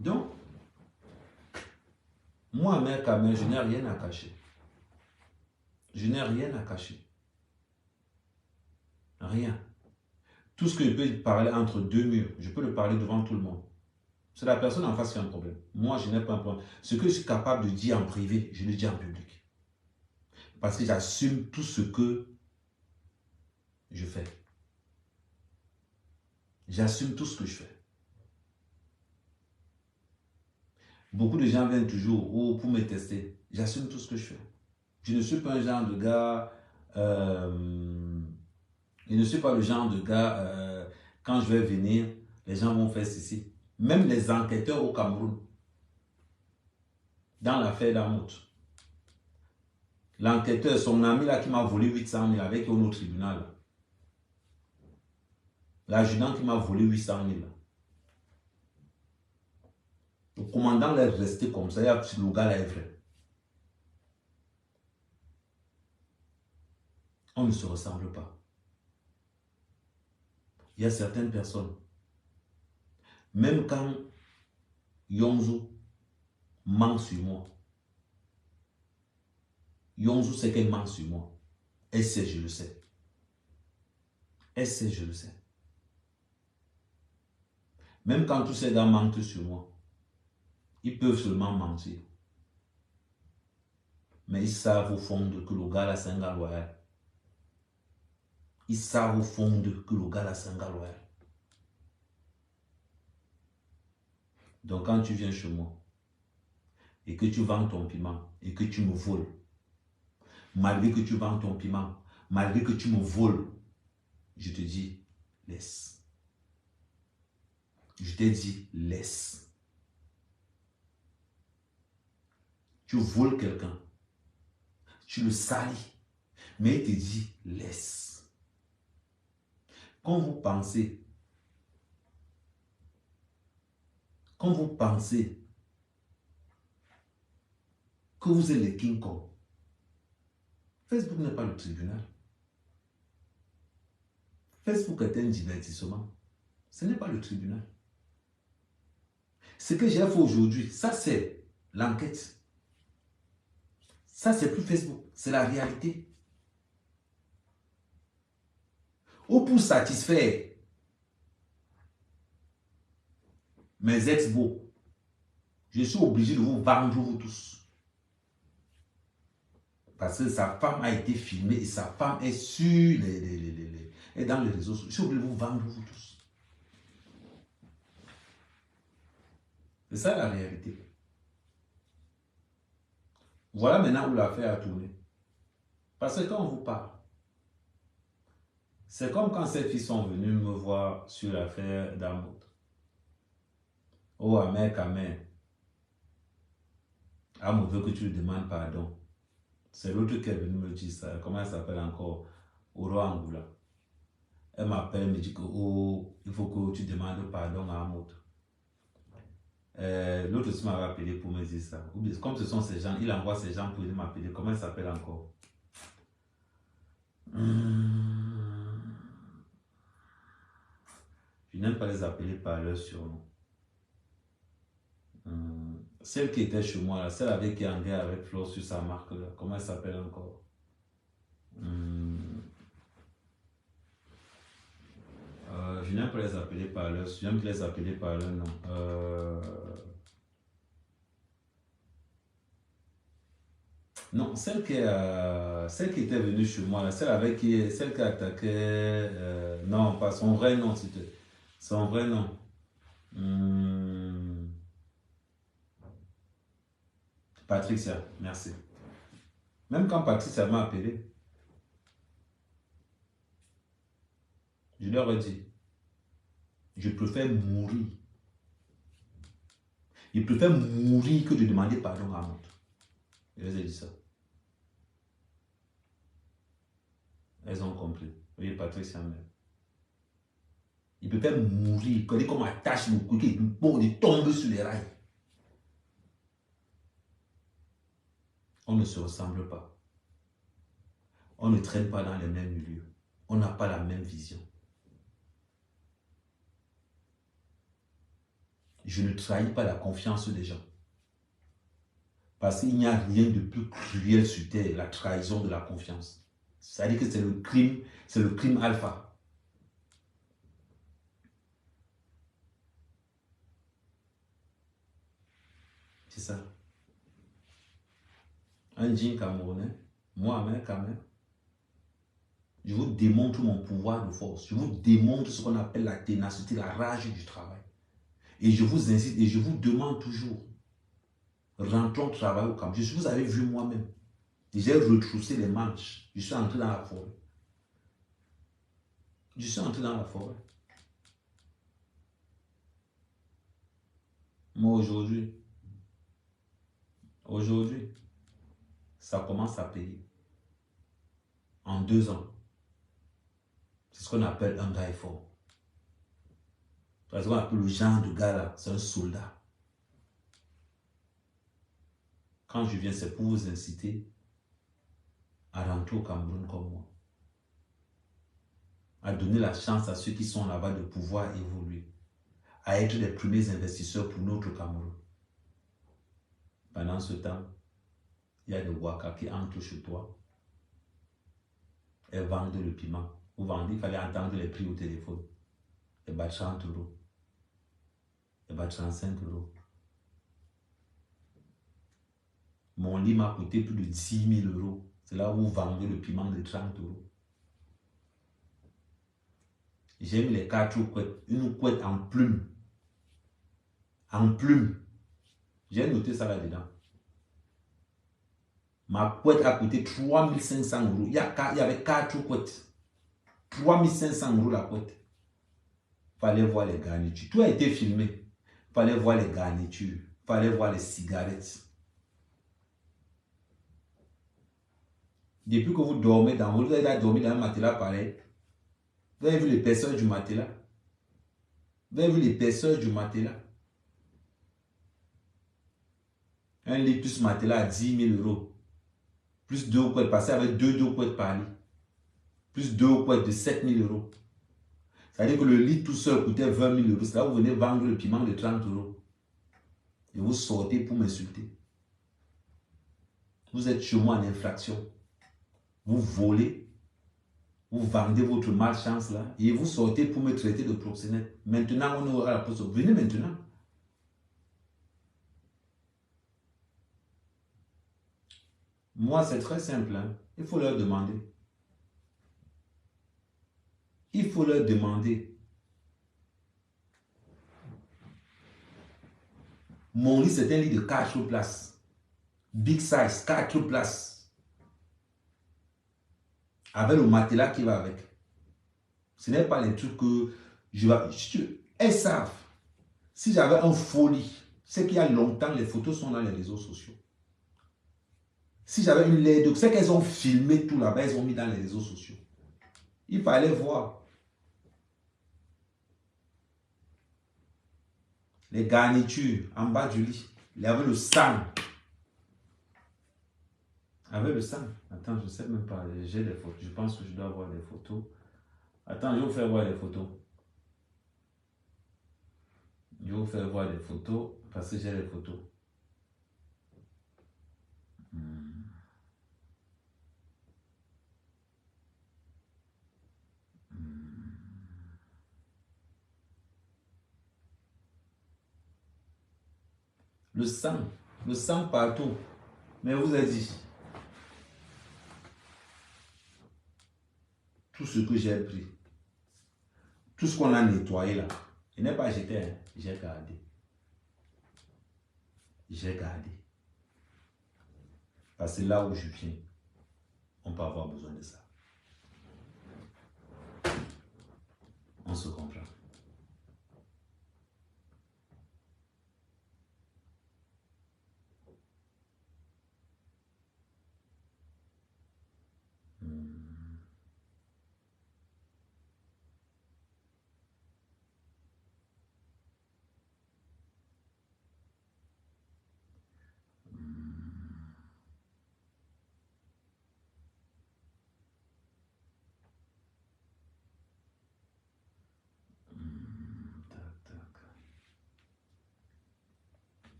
Donc, moi, mère Kamel, je n'ai rien à cacher. Je n'ai rien à cacher. Rien. Tout ce que je peux parler entre deux murs, je peux le parler devant tout le monde. C'est la personne en face qui a un problème. Moi, je n'ai pas un problème. Ce que je suis capable de dire en privé, je le dis en public. Parce que j'assume tout ce que je fais. J'assume tout ce que je fais. Beaucoup de gens viennent toujours pour me tester. J'assume tout ce que je fais. Je ne suis pas un genre de gars Je ne suis pas le genre de gars, quand je vais venir, les gens vont faire ceci. Même les enquêteurs au Cameroun, dans l'affaire d'Amout, l'enquêteur, son ami là qui m'a volé 800 000 avec un autre tribunal, l'adjudant qui m'a volé 800 000, le commandant est resté comme ça, le gars là est vrai. On ne se ressemble pas. Il y a certaines personnes, même quand Yonzo ment sur moi, Yonzo sait qu'elle ment sur moi. Elle sait, je le sais. Elle sait, je le sais. Même quand tous ces gars mentent sur moi, ils peuvent seulement mentir. Mais ils savent au fond que le gars là, c'est un gars loyal. Ils savent au fond que le gars là, c'est un gars loyal. Donc quand tu viens chez moi, et que tu vends ton piment, et que tu me voles, malgré que tu vends ton piment, malgré que tu me voles, je te dis, laisse. Je t'ai dit, laisse. Tu voles quelqu'un, tu le salis, mais il te dit, laisse. Quand vous pensez que vous êtes les King Kong, Facebook n'est pas le tribunal. Facebook est un divertissement. Ce n'est pas le tribunal. Ce que j'ai fait aujourd'hui, ça c'est l'enquête. Ça c'est plus Facebook, c'est la réalité. Ou pour satisfaire mes ex-beaux, je suis obligé de vous vendre vous tous. Parce que sa femme a été filmée et sa femme est sur et dans les réseaux sociaux. Je suis obligé de vous vendre vous tous. C'est ça la réalité. Voilà maintenant où l'affaire a tourné. Parce que quand on vous parle, c'est comme quand ces filles sont venues me voir sur l'affaire d'Amout. Oh, Amer, Amout veut que tu lui demandes pardon. C'est l'autre qui est venu me dire ça. Comment elle s'appelle encore? Oro Angoula. Elle m'appelle, me dit que oh, il faut que tu demandes pardon à Amout. L'autre aussi m'a appelé pour me dire ça. Comme ce sont ces gens, il envoie ces gens pour m'appeler. Comment elle s'appelle encore? Je n'aime pas les appeler par leur surnom. Celle qui était chez moi, là, celle avec qui est en guerre avec Flo sur sa marque, là, comment elle s'appelle encore? Je n'aime pas les appeler par leur, j'aime les appeler par leur nom. Non, celle qui était venue chez moi, là, celle qui attaquait, non, pas son vrai nom, c'était son vrai nom. Patricia, merci. Même quand Patricia m'a appelé, je leur ai dit, je préfère mourir. Je préfère mourir que de demander pardon à l'autre. Je les ai dit ça. Elles ont compris. Oui, Patricia même. Il préfère mourir, que comme attache le cou, qu'il tombe sur les rails. On ne se ressemble pas. On ne traîne pas dans les mêmes milieux. On n'a pas la même vision. Je ne trahis pas la confiance des gens. Parce qu'il n'y a rien de plus cruel sur terre, la trahison de la confiance. C'est-à-dire que c'est le crime alpha. C'est ça. Un djinn camerounais, moi, même quand même, je vous démontre mon pouvoir de force. Je vous démontre ce qu'on appelle la ténacité, la rage du travail. Et je vous incite et je vous demande toujours, rentrons travailler au Cameroun. Vous avez vu moi-même. J'ai retroussé les manches. Je suis entré dans la forêt. Je suis entré dans la forêt. Moi, aujourd'hui, ça commence à payer. En 2 ans. C'est ce qu'on appelle un gars fort. C'est ce qu'on appelle le genre de gars là, c'est un soldat. Quand je viens, c'est pour vous inciter à rentrer au Cameroun comme moi. À donner la chance à ceux qui sont là-bas de pouvoir évoluer. À être les premiers investisseurs pour notre Cameroun. Pendant ce temps, il y a des Waka qui entrent chez toi et vendent le piment. Vous vendez, il fallait entendre les prix au téléphone. Et battre 30 euros. Et battre 35 euros. Mon lit m'a coûté plus de 10 000 euros. C'est là où vous vendez le piment de 30 euros. J'aime les 4 couettes. Une couette en plume. En plume. J'ai noté ça là-dedans. Ma couette a coûté 3500 euros. Il y avait 4 couettes. 3500 euros la couette. Il fallait voir les garnitures. Tout a été filmé. Il fallait voir les garnitures. Il fallait voir les cigarettes. Depuis que vous dormez dans votre... Vous avez dormi dans un matelas pareil. Vous avez vu l'épaisseur du matelas. Vous avez vu l'épaisseur du matelas. Un lit plus matelas à 10 000 euros. Plus 2 couettes. Passer avec 2 couettes par lit. Plus 2 couettes de 7 000 euros. C'est-à-dire que le lit tout seul coûtait 20 000 euros. C'est là où vous venez vendre le piment de 30 euros. Et vous sortez pour m'insulter. Vous êtes chez moi en infraction. Vous volez. Vous vendez votre malchance là. Et vous sortez pour me traiter de proxénète. Maintenant, on aura la poste. Venez maintenant. Moi, c'est très simple. Hein. Il faut leur demander. Il faut leur demander. Mon lit, c'est un lit de 4 places. Big size, 4 places. Avec le matelas qui va avec. Ce n'est pas les trucs que je vais... Elles savent. Si j'avais un faux lit, c'est qu'il y a longtemps, les photos sont dans les réseaux sociaux. Si j'avais une LED, c'est qu'elles ont filmé tout là-bas, elles ont mis dans les réseaux sociaux. Il fallait voir. Les garnitures en bas du lit. Il y avait le sang. Avec le sang. Attends, je ne sais même pas. J'ai des photos. Je pense que je dois avoir des photos. Attends, je vais vous faire voir les photos. Je vais vous faire voir des photos parce que j'ai les photos. Le sang partout. Mais vous avez dit, tout ce que j'ai pris, tout ce qu'on a nettoyé là, je n'ai pas jeté, hein, j'ai gardé. J'ai gardé. Parce que là où je viens, on peut avoir besoin de ça. On se comprend.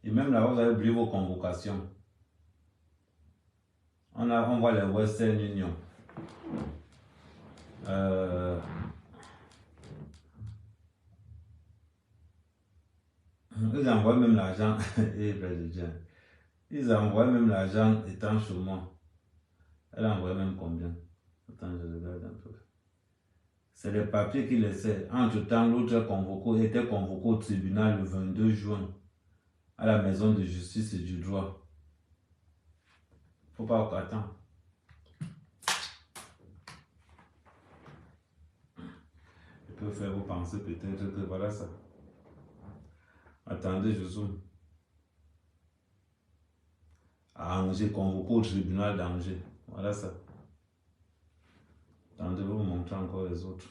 Et même là, vous avez oublié vos convocations. On voit les Western Union. Ils envoient même l'argent. Ils envoient même l'argent étant chez moi. Elle envoie même combien? Attends, je regarde un peu. C'est les papiers qu'il essaie. Entre-temps, l'autre était convoqué au tribunal le 22 juin à la maison de justice et du droit. Faut pas attendre. Je peux faire vous penser peut-être que voilà ça. Attendez, je zoome. À Angers, convoqué au tribunal d'Angers. Voilà ça. Attendez, je vais vous montrer encore les autres.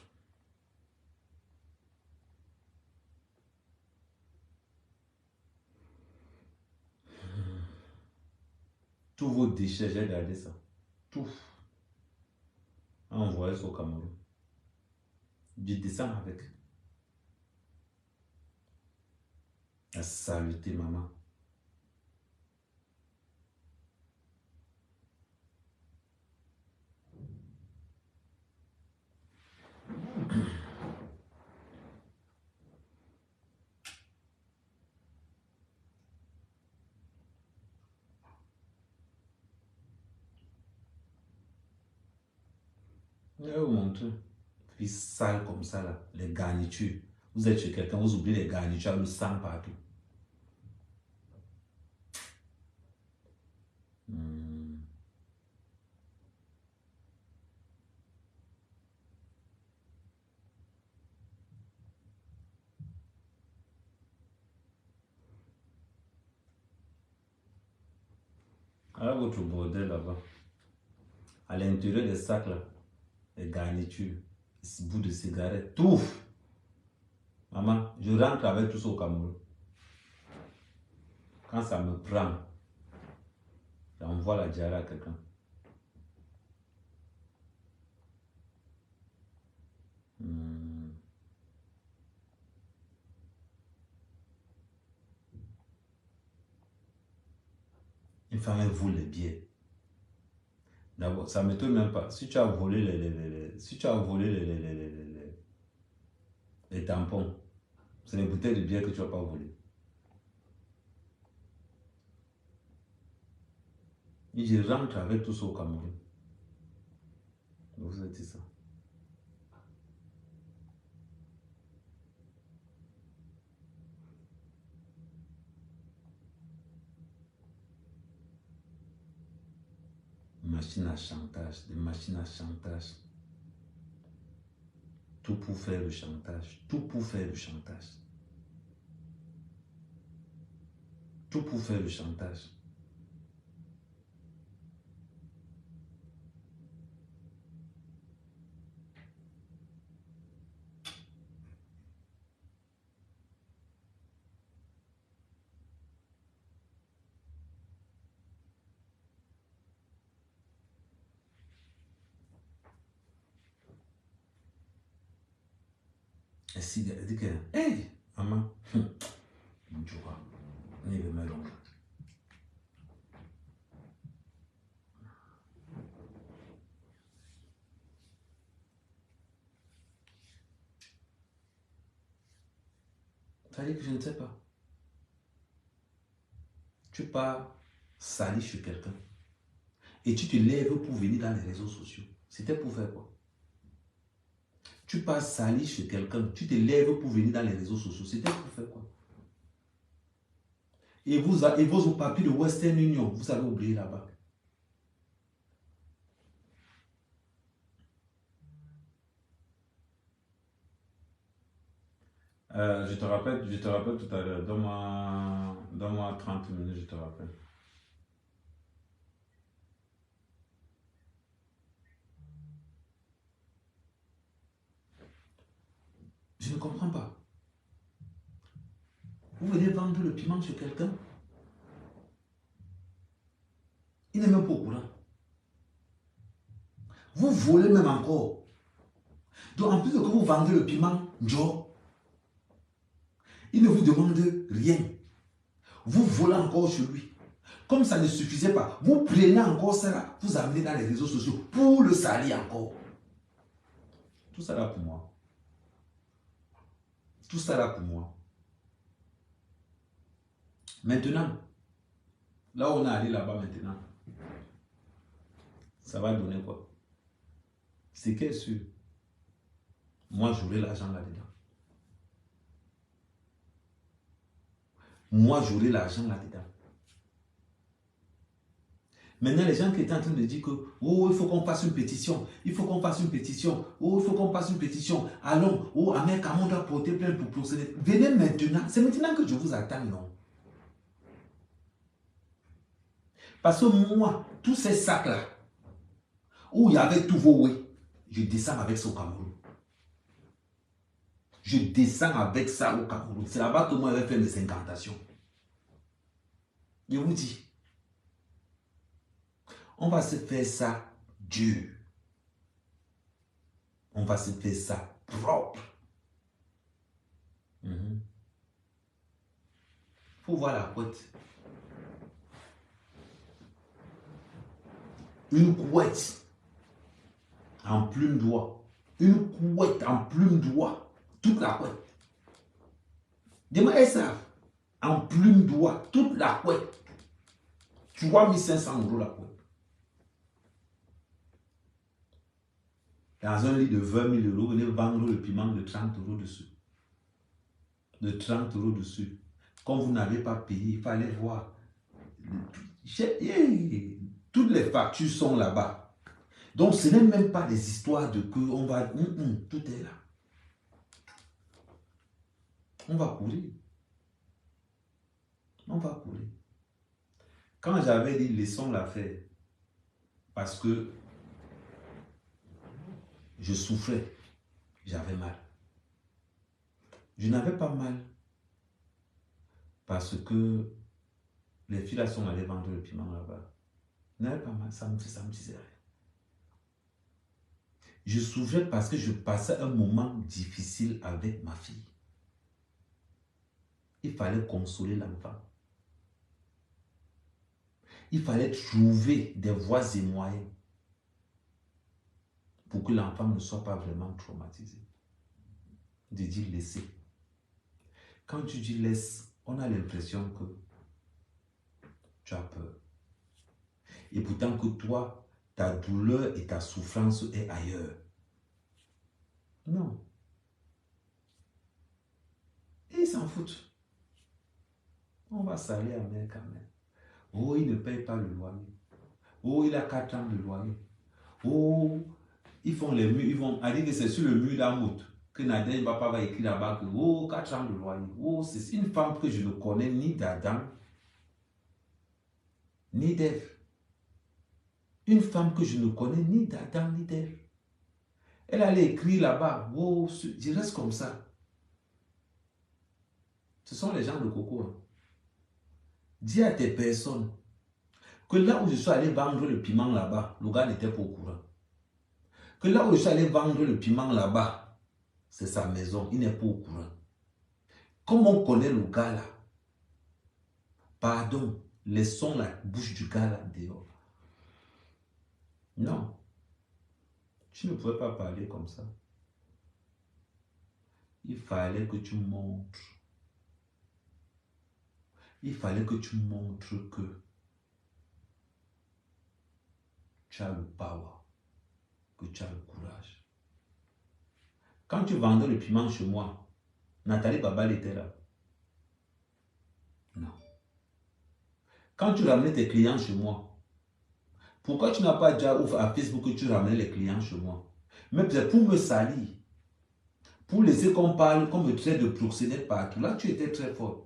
Tous vos déchets, j'ai gardé ça. Tout. Envoyé ça au Cameroun. Je descends avec. La saleté, maman. Je vais vous montrer. Puis sale comme ça, là. Les garnitures. Vous êtes chez quelqu'un, vous oubliez les garnitures, le sang partout. Alors, votre bordel là-bas. À l'intérieur des sacs, là, les garnitures, les bouts de cigarettes, tout. Maman, je rentre avec tout ça au Cameroun. Quand ça me prend, j'envoie la diarrhée à quelqu'un. Une femme vole les billets. D'abord, ça ne m'étonne même pas. Si tu as volé les tampons, c'est les bouteilles de bière que tu n'as pas volées. Et je rentre avec tout ça au Cameroun. Vous avez dit ça. Machine à chantage, des machines à chantage. Tout pour faire le chantage. Tout pour faire le chantage. Tout pour faire le chantage. Et si elle dit que, hey, maman, tu vois, on est le long. Ça veut dire que je ne sais pas. Tu pars salir chez quelqu'un et tu te lèves pour venir dans les réseaux sociaux. C'était pour faire quoi? Tu pars salir chez quelqu'un, tu te lèves pour venir dans les réseaux sociaux. C'était pour faire quoi? Et vos papiers de Western Union, vous avez oublié là-bas. Je te rappelle tout à l'heure. Donne-moi 30 minutes, je te rappelle. Je ne comprends pas. Vous venez vendre le piment sur quelqu'un. Il n'est même pas au courant. Vous volez même encore. Donc en plus de que vous vendez le piment, Joe, il ne vous demande rien. Vous volez encore sur lui. Comme ça ne suffisait pas, vous prenez encore ça, vous amenez dans les réseaux sociaux pour le salir encore. Tout ça là pour moi. Tout ça là pour moi. Maintenant, là où on est allé là-bas maintenant, ça va donner quoi? C'est qu'est sûr. moi j'aurai l'argent là-dedans. Moi j'aurai l'argent là-dedans. Maintenant, les gens qui étaient en train de dire que, oh, il faut qu'on fasse une pétition, il faut qu'on fasse une pétition, oh, il faut qu'on fasse une pétition, allons, oh, Ahmed Kamon doit porter plainte pour procéder. Venez maintenant, c'est maintenant que je vous attends, non? Parce que moi, tous ces sacs-là, où il y avait tous vos oui, je descends avec ça au Cameroun. Je descends avec ça au Cameroun. C'est là-bas que moi, j'avais fait mes incantations. Je vous dis, on va se faire ça dur. On va se faire ça propre. Faut voir la couette. Une couette en plume d'oie. Une couette en plume d'oie. Toute la couette. Demandez ça. En plume d'oie. Toute la couette. 3500 € la couette. Dans un lit de 20 000 €, venez vendre le piment de 30 € dessus. De 30 € dessus. Comme vous n'avez pas payé, il fallait voir. Toutes les factures sont là-bas. Donc, ce n'est même pas des histoires de que on va... tout est là. On va courir. On va courir. Quand j'avais dit laissons l'affaire, parce que je souffrais, j'avais mal. Je n'avais pas mal parce que les filles là sont allées vendre le piment là-bas. Je n'avais pas mal, ça me disait rien. Je souffrais parce que je passais un moment difficile avec ma fille. Il fallait consoler l'enfant. Il fallait trouver des voies et moyens pour que l'enfant ne soit pas vraiment traumatisé. De dire laisser. Quand tu dis laisse, on a l'impression que tu as peur. Et pourtant que toi, ta douleur et ta souffrance est ailleurs. Non. Et ils s'en foutent. On va saler à mère quand même. Oh, il ne paye pas le loyer. Oh, il a 4 ans de loyer. Oh, ils font les murs, ils vont dire que c'est sur le mur d'Amout que Nadine Papa va écrire là-bas que oh, 4 ans de loyer. Oh, c'est une femme que je ne connais ni d'Adam, ni d'Ève. Une femme que je ne connais ni d'Adam, ni d'Ève. Elle allait écrire là-bas, oh, je reste comme ça. Ce sont les gens de Coco. Hein. Dis à tes personnes que là où je suis allé vendre le piment là-bas, le gars n'était pas au courant. Que là où je suis allé vendre le piment là-bas, c'est sa maison, il n'est pas au courant. Comme on connaît le gars là, pardon, laissons la bouche du gars là dehors. Non, tu ne pouvais pas parler comme ça. Il fallait que tu montres. Il fallait que tu montres que tu as le power, que tu as le courage. Quand tu vendais le piment chez moi, Nathalie Babal était là. Non. Quand tu ramenais tes clients chez moi, pourquoi tu n'as pas déjà ouvert à Facebook que tu ramenais les clients chez moi? Mais c'est pour me salir. Pour laisser qu'on parle, qu'on me traite de proxénète partout. Là, tu étais très fort.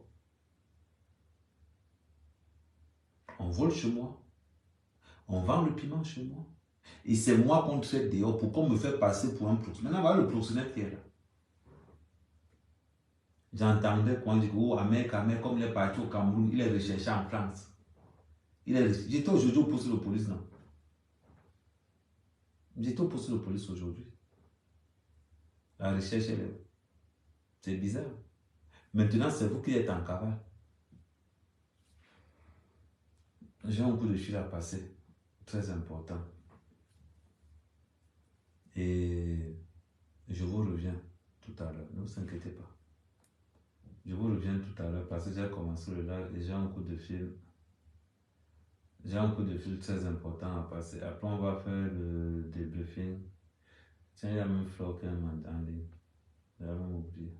On vole chez moi. On vend le piment chez moi. Et c'est moi qu'on traite dehors pour qu'on me fait passer pour un proxénète. Maintenant, voilà le proxénète qui est là. J'entendais qu'on dit, oh, Ahmed, comme il est parti au Cameroun, il est recherché en France. J'étais aujourd'hui au poste de police, non? J'étais au poste de police aujourd'hui. La recherche, c'est bizarre. Maintenant, c'est vous qui êtes en cavale. J'ai un coup de fil à passer. Très important. Et je vous reviens tout à l'heure. Ne vous inquiétez pas. Je vous reviens tout à l'heure parce que j'ai commencé le live et j'ai un coup de fil. J'ai un coup de fil très important à passer. Après, on va faire le débriefing Tiens, il y a même Flo qui est en ligne. J'avais même oublié.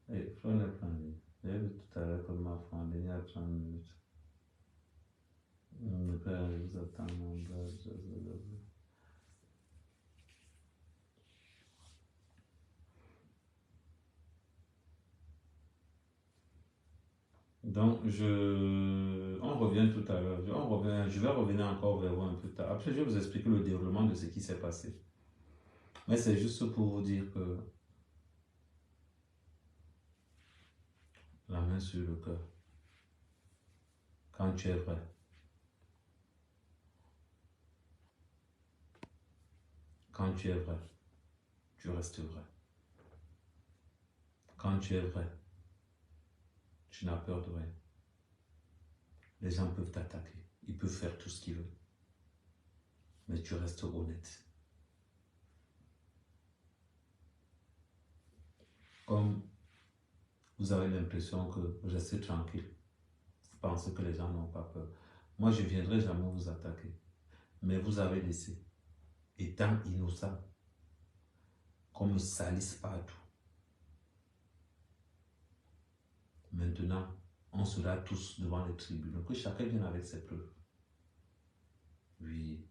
Et Flo n'est pas en ligne. J'ai vu tout à l'heure comme ma foi en ligne il y a 30 minutes. Mon père, je vous attends, mon gars. Donc, on revient tout à l'heure. Je vais revenir encore vers vous un peu tard. Après, je vais vous expliquer le déroulement de ce qui s'est passé. Mais c'est juste pour vous dire que la main sur le cœur, quand tu es vrai, quand tu es vrai, tu restes vrai. Quand tu es vrai, tu n'as peur de rien. Les gens peuvent t'attaquer, ils peuvent faire tout ce qu'ils veulent, mais tu restes honnête. Comme vous avez l'impression que vous restez tranquille, vous pensez que les gens n'ont pas peur. Moi, je ne viendrai jamais vous attaquer, mais vous avez laissé, étant innocent, qu'on me salisse partout. Maintenant, on sera tous devant les tribunaux, que chacun vienne avec ses preuves. Oui.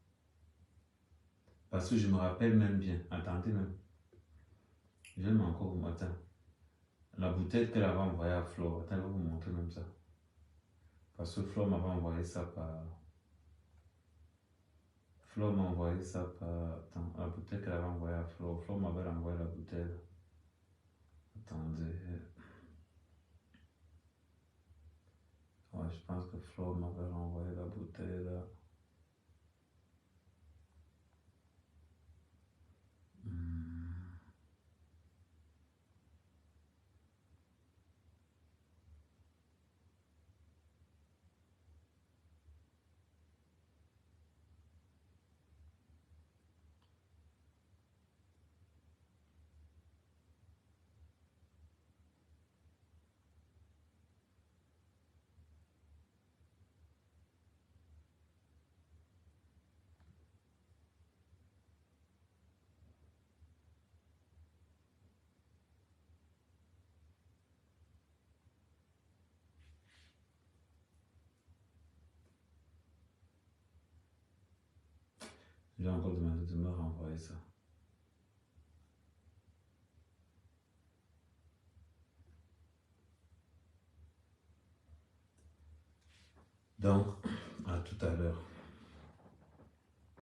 Parce que je me rappelle même bien, attendez même, je vais encore vous matin. La bouteille qu'elle avait envoyée à Flo, attends, je vais vous montrer même ça. Parce que Flo m'avait envoyé ça par. Flo m'a envoyé ça par. Attends, la bouteille qu'elle avait envoyée à Flo. Flo m'avait envoyé la bouteille. Attendez. Ouais, je pense que Flo m'avait envoyé la bouteille là. J'ai encore demandé de me renvoyer ça. Donc, à tout à l'heure.